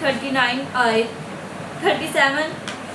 37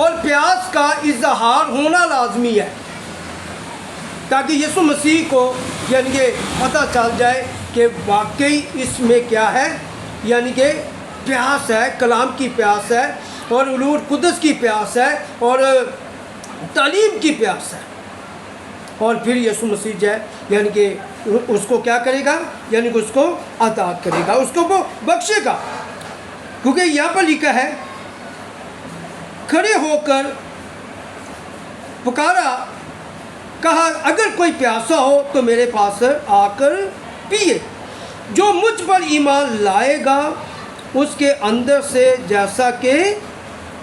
اور پیاس کا اظہار ہونا لازمی ہے، تاکہ یسوع مسیح کو یعنی کہ پتہ چل جائے کہ واقعی اس میں کیا ہے، یعنی کہ پیاس ہے، کلام کی پیاس ہے، اور روح القدس کی پیاس ہے، اور تعلیم کی پیاس ہے۔ اور پھر یسوع مسیح جو ہے یعنی کہ اس کو کیا کرے گا، یعنی کہ اس کو عطا کرے گا، اس کو وہ بخشے گا، کیونکہ یہاں پر لکھا ہے کھڑے ہو کر پکارا، کہا اگر کوئی پیاسا ہو تو میرے پاس آ کر پیے، جو مجھ پر ایمان لائے گا اس کے اندر سے جیسا کہ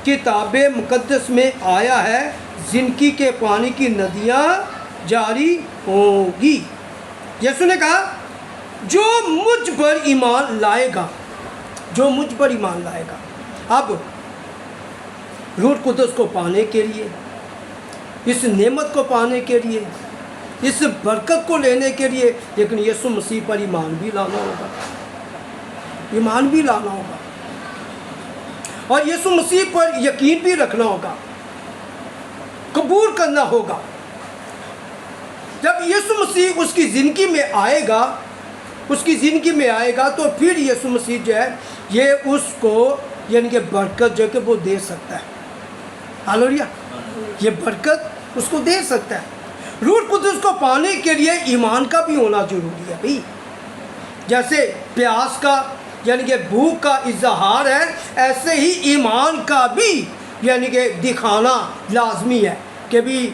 کتاب مقدس میں آیا ہے زندگی کے پانی کی ندیاں جاری ہوں گی۔ یسوع نے کہا جو مجھ پر ایمان لائے گا، جو مجھ پر ایمان لائے گا۔ اب روح القدس کو پانے کے لیے، اس نعمت کو پانے کے لیے، اس برکت کو لینے کے لیے، لیکن یسوع مسیح پر ایمان بھی لانا ہوگا، ایمان بھی لانا ہوگا، اور یسوع مسیح پر یقین بھی رکھنا ہوگا، قبول کرنا ہوگا۔ جب یسوع مسیح اس کی زندگی میں آئے گا، اس کی زندگی میں آئے گا، تو پھر یسوع مسیح جو ہے یہ اس کو یعنی کہ برکت جو کہ وہ دے سکتا ہے۔ ہاللویا، یہ برکت اس کو دے سکتا ہے۔ روح القدس کو پانے کے لیے ایمان کا بھی ہونا ضروری ہے بھائی، جیسے پیاس کا یعنی کہ بھوک کا اظہار ہے، ایسے ہی ایمان کا بھی یعنی کہ دکھانا لازمی ہے کہ بھی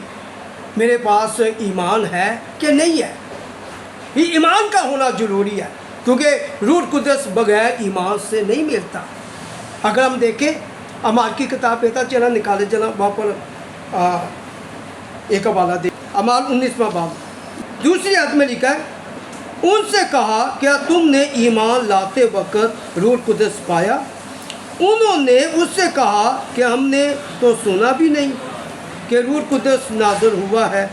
میرے پاس ایمان ہے کہ نہیں ہے۔ یہ ایمان کا ہونا ضروری ہے، کیونکہ روح القدس بغیر ایمان سے نہیں ملتا۔ اگر ہم دیکھیں اعمال کی کتاب پہتا چلا نکالے چلا، وہاں پر ایک حوالہ دے، اعمال 19واں باب دوسری آیت میں لکھا ہے ان سے کہا کیا تم نے ایمان لاتے وقت روح القدس پایا؟ انہوں نے اس سے کہا کہ ہم نے تو سنا بھی نہیں کہ روح القدس نازل ہوا ہے۔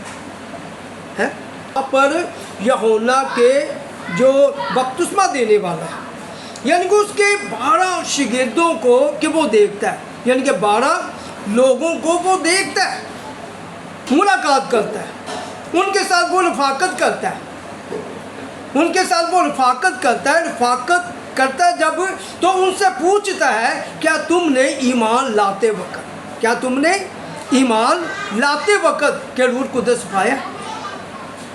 یہاں پر یوحنا کے جو بپتسمہ دینے والا ہے، یعنی کہ اس کے 12 شاگردوں کو کہ وہ دیکھتا ہے، یعنی کہ 12 لوگوں کو وہ دیکھتا ہے، ملاقات کرتا ہے، ان کے ساتھ وہ رفاقت کرتا ہے، ان کے ساتھ وہ رفاقت کرتا ہے، رفاقت کرتا ہے جب تو ان سے پوچھتا ہے کیا تم نے ایمان لاتے وقت، کیا تم نے ایمان لاتے وقت کہ روح القدس پایا؟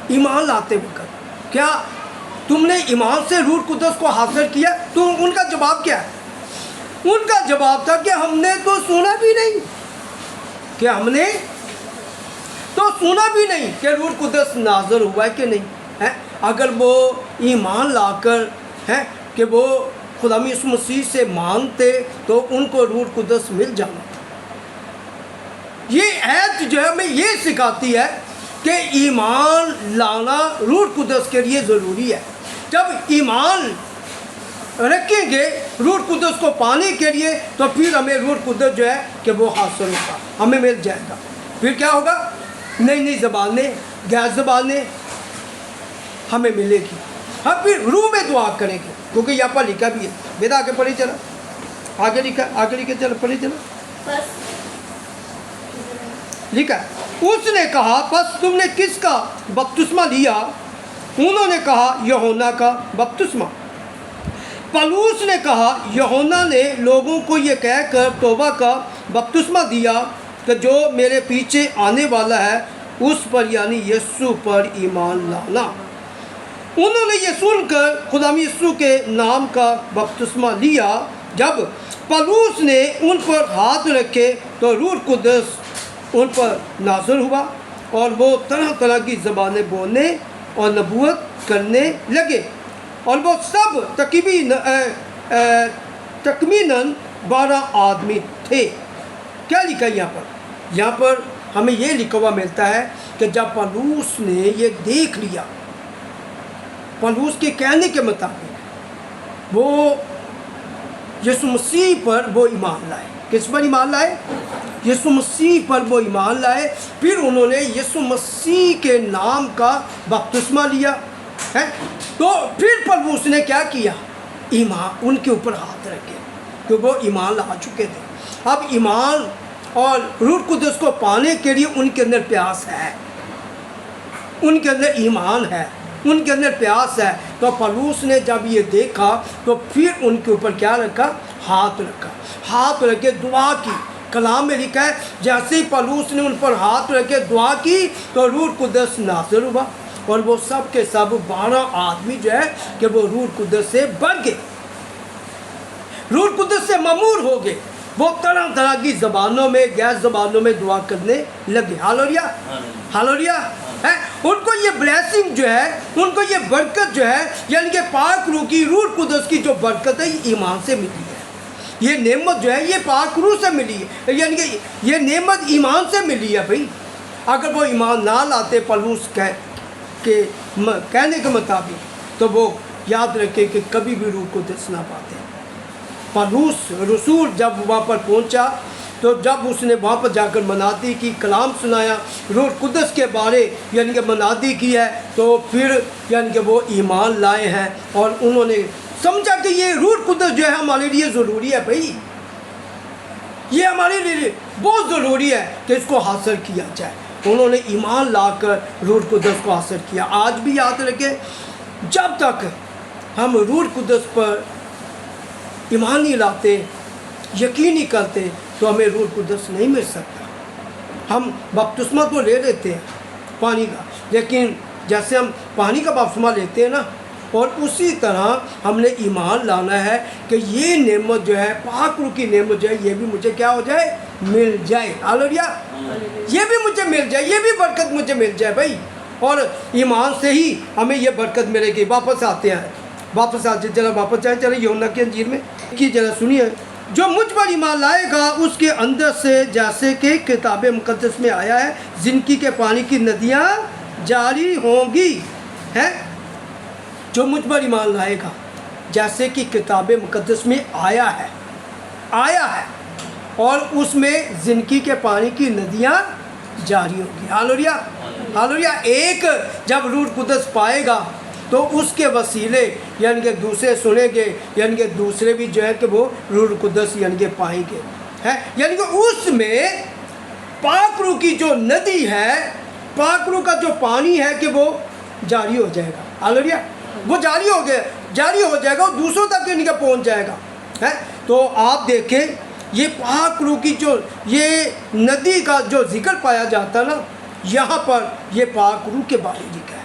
ایمان لاتے وقت کیا تم نے ایمان سے روح القدس کو حاصل کیا؟ تو ان کا جواب کیا ہے؟ ان کا جواب تھا کہ ہم نے تو سنا بھی نہیں، کہ ہم نے تو سنا بھی نہیں کہ روح القدس نازل ہوا ہے کہ نہیں ہے۔ اگر وہ ایمان لا کر ہے کہ وہ خدا یسوع مسیح سے مانگتے تو ان کو روح القدس مل جانا تھا۔ یہ آیت جو ہے ہمیں یہ سکھاتی ہے کہ ایمان لانا روح القدس کے لیے ضروری ہے۔ جب ایمان رکھیں گے روح القدس کو پانے کے لیے تو پھر ہمیں روح القدس جو ہے کہ وہ حاصل ہوگا، ہمیں مل جائے گا۔ پھر کیا ہوگا؟ نئی نئی زبانیں، غیر زبانیں ہمیں ملے گی، ہم پھر روح میں دعا کریں گے، کیونکہ یہاں پر لکھا بھی ہے، بیٹا آگے پڑھی چلا، آگے لکھا چلا، پڑھی چلا، لکھا اس نے کہا پس تم نے کس کا بپتسمہ لیا؟ انہوں نے کہا یوحنا کا بپتسمہ۔ پولس نے کہا یوحنا نے لوگوں کو یہ کہہ کر توبہ کا بپتسمہ دیا کہ جو میرے پیچھے آنے والا ہے اس پر یعنی یسوع پر ایمان لانا۔ انہوں نے یہ سن کر خدا یسوع کے نام کا بپتسمہ لیا۔ جب پولس نے ان پر ہاتھ رکھے تو روح القدس ان پر نازل ہوا اور وہ طرح طرح کی زبانیں بولنے اور نبوت کرنے لگے، اور وہ سب تقریباً 12 آدمی تھے۔ کیا لکھا یہاں پر ہمیں یہ لکھا ہوا ملتا ہے کہ جب پولس نے یہ دیکھ لیا، پولس کے کہنے کے مطابق وہ یسوع مسیح پر وہ ایمان لائے۔ کس پر ایمان لائے؟ یسوع مسیح پر وہ ایمان لائے۔ پھر انہوں نے یسوع مسیح کے نام کا بپتسمہ لیا ہے۔ تو پھر پولس نے کیا کیا؟ ایمان ان کے اوپر ہاتھ رکھے، کہ وہ ایمان لا چکے تھے۔ اب ایمان اور روح القدس کو پانے کے لیے ان کے اندر پیاس ہے، ان کے اندر ایمان ہے، ان کے اندر پیاس ہے۔ تو پولس نے جب یہ دیکھا تو پھر ان کے اوپر کیا رکھا؟ ہاتھ رکھا، ہاتھ رکھ کے دعا کی۔ کلام میں لکھا ہے جیسے ہی پولس نے ان پر ہاتھ رکھ کے دعا کی تو روح القدس نازل ہوا، اور وہ سب کے سب 12 آدمی جو ہے کہ وہ روح القدس سے بھر گئے، روح القدس سے ممور ہو گئے۔ وہ طرح طرح کی زبانوں میں، غیر زبانوں میں دعا کرنے لگے۔ Hallelujah, hallelujah. ان کو یہ بلیسنگ جو ہے، ان کو یہ برکت جو ہے، یعنی کہ پاک روح کی، روح القدس کی جو برکت ہے، یہ ایمان سے ملی ہے۔ یہ نعمت جو ہے یہ پاک روح سے ملی ہے، یعنی کہ یہ نعمت ایمان سے ملی ہے بھائی۔ اگر وہ ایمان نہ لاتے پولس کے کہنے کے مطابق تو وہ یاد رکھے کہ کبھی بھی روح القدس نہ پاتے۔ پولس رسول جب وہاں پر پہنچا تو جب اس نے وہاں پر جا کر منادی کی، کلام سنایا، روح القدس کے بارے یعنی کہ منادی کی ہے، تو پھر یعنی کہ وہ ایمان لائے ہیں، اور انہوں نے سمجھا کہ یہ روح القدس جو ہے ہمارے لیے ضروری ہے بھائی، یہ ہمارے لیے بہت ضروری ہے کہ اس کو حاصل کیا جائے۔ انہوں نے ایمان لا کر روح القدس کو حاصل کیا۔ آج بھی یاد رکھیں، جب تک ہم روح القدس پر ایمان نہیں لاتے، یقین نہیں کرتے، تو ہمیں روح القدس نہیں مل سکتا۔ ہم بپتسمہ تو لے لیتے ہیں پانی کا، لیکن جیسے ہم پانی کا بپتسمہ لیتے ہیں نا، اور اسی طرح ہم نے ایمان لانا ہے کہ یہ نعمت جو ہے، پاک روح کی نعمت جو ہے، یہ بھی مجھے کیا ہو جائے؟ مل جائے۔ ہاللویا، یہ بھی مجھے مل جائے، یہ بھی برکت مجھے مل جائے بھائی۔ اور ایمان سے ہی ہمیں یہ برکت ملے گی۔ واپس آتے ہیں، واپس آتے، ذرا واپس جائیں، چلے یوحنا کی انجیل میں کی ذرا سنیے۔ جو مجھ پر ایمان لائے گا اس کے اندر سے، جیسے کہ کتاب مقدس میں آیا ہے، زندگی کے پانی کی ندیاں جاری ہوں گی۔ ہے جو مجھ پر ایمان لائے گا، جیسے کہ کتاب مقدس میں آیا ہے، اور اس میں زندگی کے پانی کی ندیاں جاری ہوں گی۔ Hallelujah, hallelujah. ایک جب روح القدس پائے گا تو اس کے وسیلے یعنی کہ دوسرے سنیں گے، یعنی کہ دوسرے بھی جو ہے کہ وہ روح القدس یعنی کہ پائیں گے، ہے یعنی کہ اس میں پاک روح کی جو ندی ہے، پاک روح کا جو پانی ہے کہ وہ جاری ہو جائے گا۔ ہاللویا، وہ جاری ہو جائے گا، اور دوسروں تک یعنی کہ پہنچ جائے گا۔ ہے تو آپ دیکھیں، یہ پاک روح کی جو یہ ندی کا جو ذکر پایا جاتا نا، یہاں پر یہ پاک روح کے بارے لکھا ہے،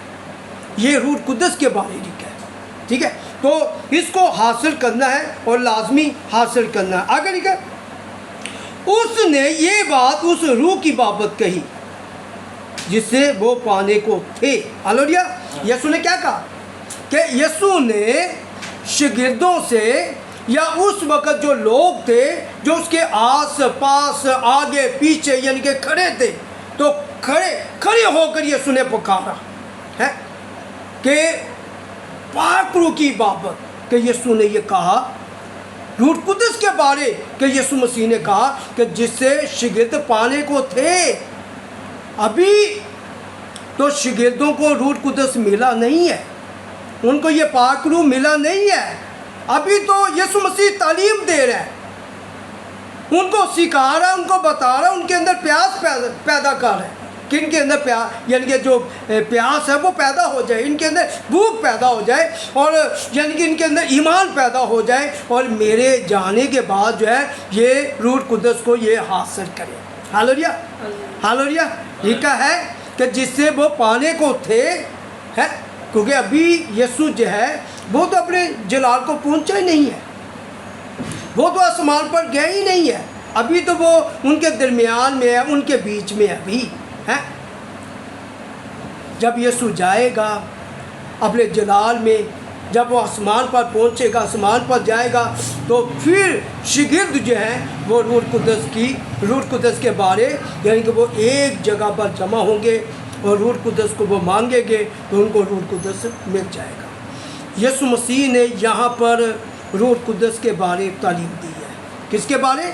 یہ روح القدس کے بارے لکھا ہے، ٹھیک ہے۔ تو اس کو حاصل کرنا ہے اور لازمی حاصل کرنا ہے۔ آگے لکھا، اس نے یہ بات اس روح کی بابت کہی جس سے وہ پانے کو تھے۔ ہاللویا۔ یسوع نے کیا کہا کہ یسوع نے شاگردوں سے، یا اس وقت جو لوگ تھے جو اس کے آس پاس آگے پیچھے یعنی کہ کھڑے تھے، تو کھڑے ہو کر یسوع نے پکارا ہے کہ پاک روح کی بابت، کہ یسوع نے یہ کہا روح القدس کے بارے، کہ یسوع مسیح نے کہا کہ جس سے شاگرد پانے کو تھے۔ ابھی تو شاگردوں کو روح القدس ملا نہیں ہے، ان کو یہ پاک روح ملا نہیں ہے۔ ابھی تو یسوع مسیح تعلیم دے رہا ہے، ان کو سکھا رہا ہے، ان کو بتا رہا ہے، ان کے اندر پیاس پیدا کر رہا ہے کہ ان کے اندر پیاس یعنی کہ جو پیاس ہے وہ پیدا ہو جائے، ان کے اندر بھوک پیدا ہو جائے، اور یعنی کہ ان کے اندر ایمان پیدا ہو جائے، اور میرے جانے کے بعد جو ہے یہ روح القدس کو یہ حاصل کرے۔ Hallelujah, hallelujah. لکھا ہے کہ جس سے وہ پانے کو تھے، ہے کیونکہ ابھی یسوع جو ہے وہ تو اپنے جلال کو پہنچا ہی نہیں ہے، وہ تو آسمان پر گئے ہی نہیں ہے، ابھی تو وہ ان کے درمیان میں ہے، ان کے بیچ میں ابھی ہے۔ جب یسوع جائے گا اپنے جلال میں، جب وہ آسمان پر پہنچے گا، آسمان پر جائے گا، تو پھر شاگرد جو ہیں وہ روح القدس کے بارے یعنی کہ وہ ایک جگہ پر جمع ہوں گے، اور روح القدس کو وہ مانگیں گے تو ان کو روح القدس مل جائے گا۔ یسوع مسیح نے یہاں پر روح القدس کے بارے تعلیم دی ہے۔ کس کے بارے؟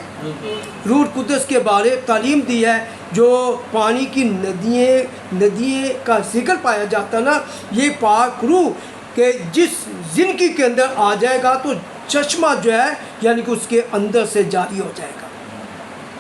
روح القدس کے بارے تعلیم دی ہے۔ جو پانی کی ندییں کا ذکر پایا جاتا نا، یہ پاک روح کہ جس زندگی کے اندر آ جائے گا تو چشمہ جو ہے یعنی کہ اس کے اندر سے جاری ہو جائے گا،